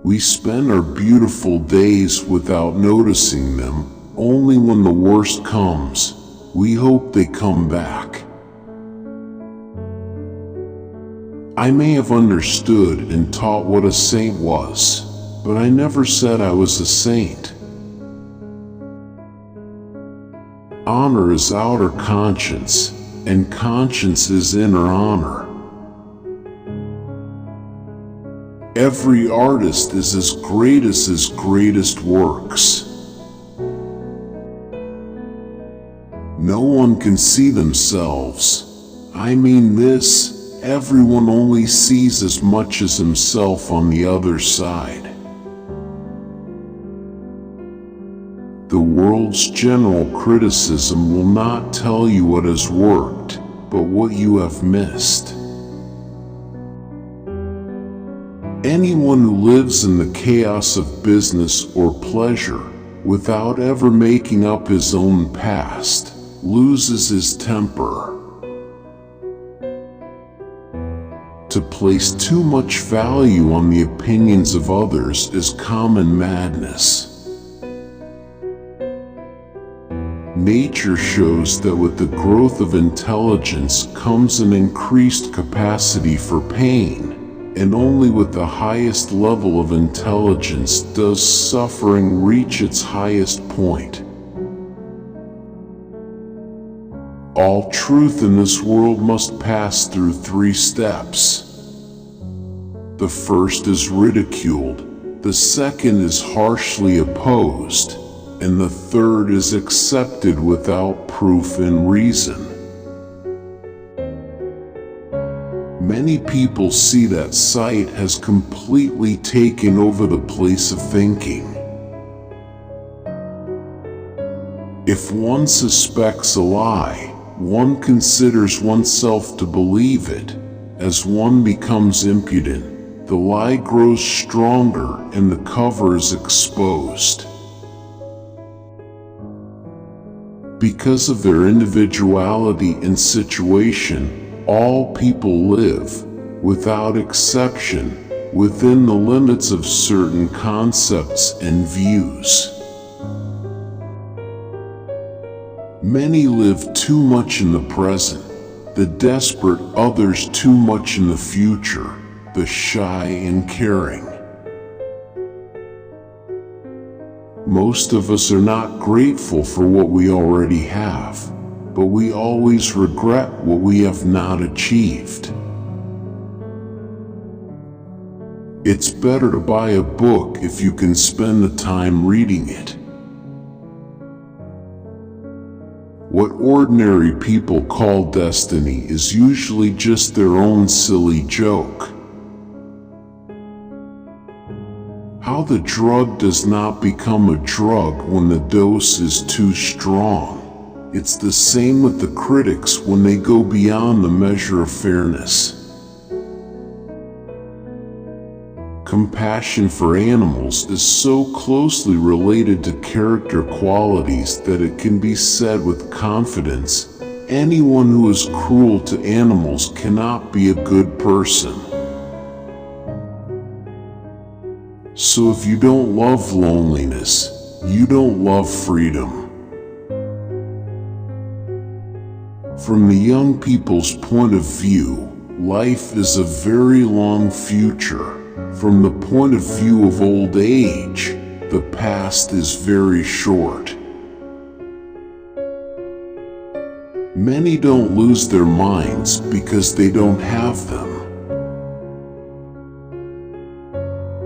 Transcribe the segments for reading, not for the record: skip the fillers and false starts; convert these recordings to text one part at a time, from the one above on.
We spend our beautiful days without noticing them. Only when the worst comes, we hope they come back. I may have understood and taught what a saint was, but I never said I was a saint. Honor is outer conscience, and conscience is inner honor. Every artist is as great as his greatest works. No one can see themselves. I mean this, everyone only sees as much as himself on the other side. The world's general criticism will not tell you what has worked, but what you have missed. Anyone who lives in the chaos of business or pleasure, without ever making up his own past, loses his temper. To place too much value on the opinions of others is common madness. Nature shows that with the growth of intelligence comes an increased capacity for pain, and only with the highest level of intelligence does suffering reach its highest point. All truth in this world must pass through 3 steps. The first is ridiculed, the second is harshly opposed, and the third is accepted without proof and reason. Many people see that sight has completely taken over the place of thinking. If one suspects a lie, one considers oneself to believe it. As one becomes impudent, the lie grows stronger and the cover is exposed. Because of their individuality and situation, all people live, without exception, within the limits of certain concepts and views. Many live too much in the present, the desperate others too much in the future, the shy and caring. Most of us are not grateful for what we already have, but we always regret what we have not achieved. It's better to buy a book if you can spend the time reading it. What ordinary people call destiny is usually just their own silly joke. How the drug does not become a drug when the dose is too strong. It's the same with the critics when they go beyond the measure of fairness. Compassion for animals is so closely related to character qualities that it can be said with confidence, anyone who is cruel to animals cannot be a good person. So if you don't love loneliness, you don't love freedom. From the young people's point of view, life is a very long future. From the point of view of old age, the past is very short. Many don't lose their minds because they don't have them.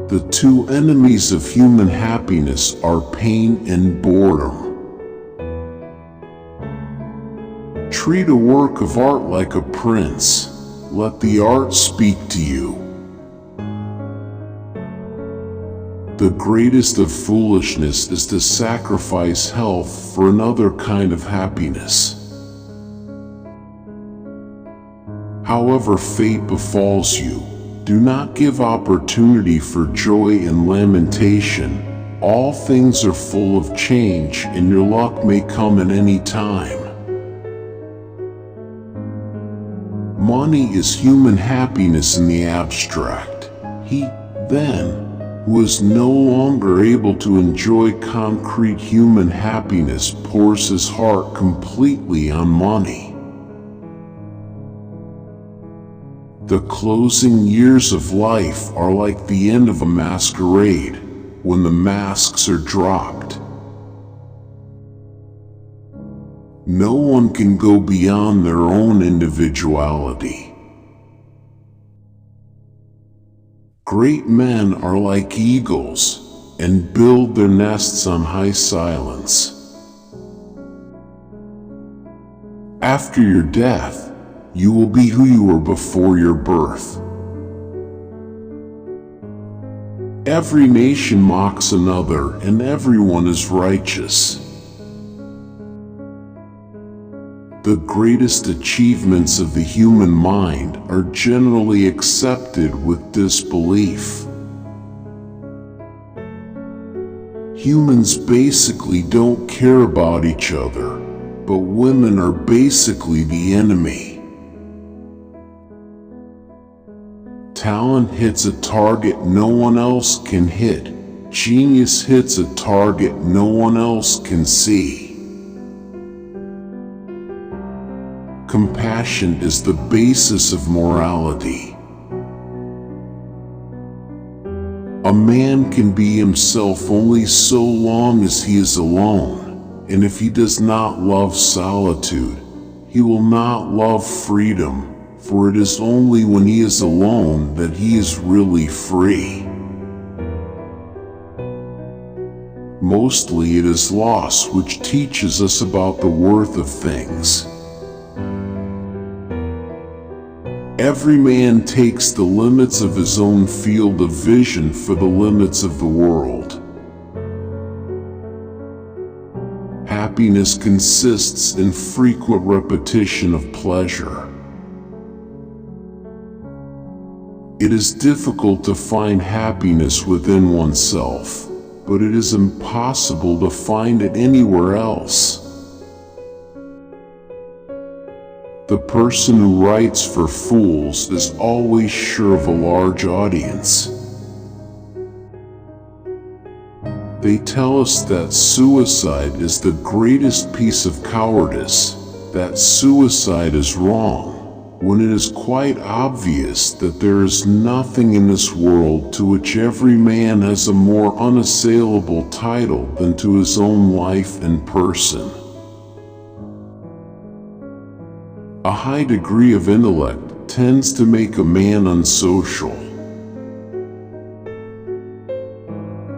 The 2 enemies of human happiness are pain and boredom. Treat a work of art like a prince. Let the art speak to you. The greatest of foolishness is to sacrifice health for another kind of happiness. However fate befalls you, do not give opportunity for joy and lamentation. All things are full of change and your luck may come at any time. Money is human happiness in the abstract. Then, who is no longer able to enjoy concrete human happiness pours his heart completely on money. The closing years of life are like the end of a masquerade, when the masks are dropped. No one can go beyond their own individuality. Great men are like eagles and build their nests on high silence. After your death, you will be who you were before your birth. Every nation mocks another, and everyone is righteous. The greatest achievements of the human mind are generally accepted with disbelief. Humans basically don't care about each other, but women are basically the enemy. Talent hits a target no one else can hit. Genius hits a target no one else can see. Compassion is the basis of morality. A man can be himself only so long as he is alone, and if he does not love solitude, he will not love freedom. For it is only when he is alone that he is really free. Mostly it is loss which teaches us about the worth of things. Every man takes the limits of his own field of vision for the limits of the world. Happiness consists in frequent repetition of pleasure. It is difficult to find happiness within oneself, but it is impossible to find it anywhere else. The person who writes for fools is always sure of a large audience. They tell us that suicide is the greatest piece of cowardice, that suicide is wrong, when it is quite obvious that there is nothing in this world to which every man has a more unassailable title than to his own life and person. A high degree of intellect tends to make a man unsocial.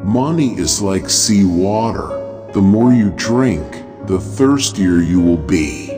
Money is like sea water. The more you drink, the thirstier you will be.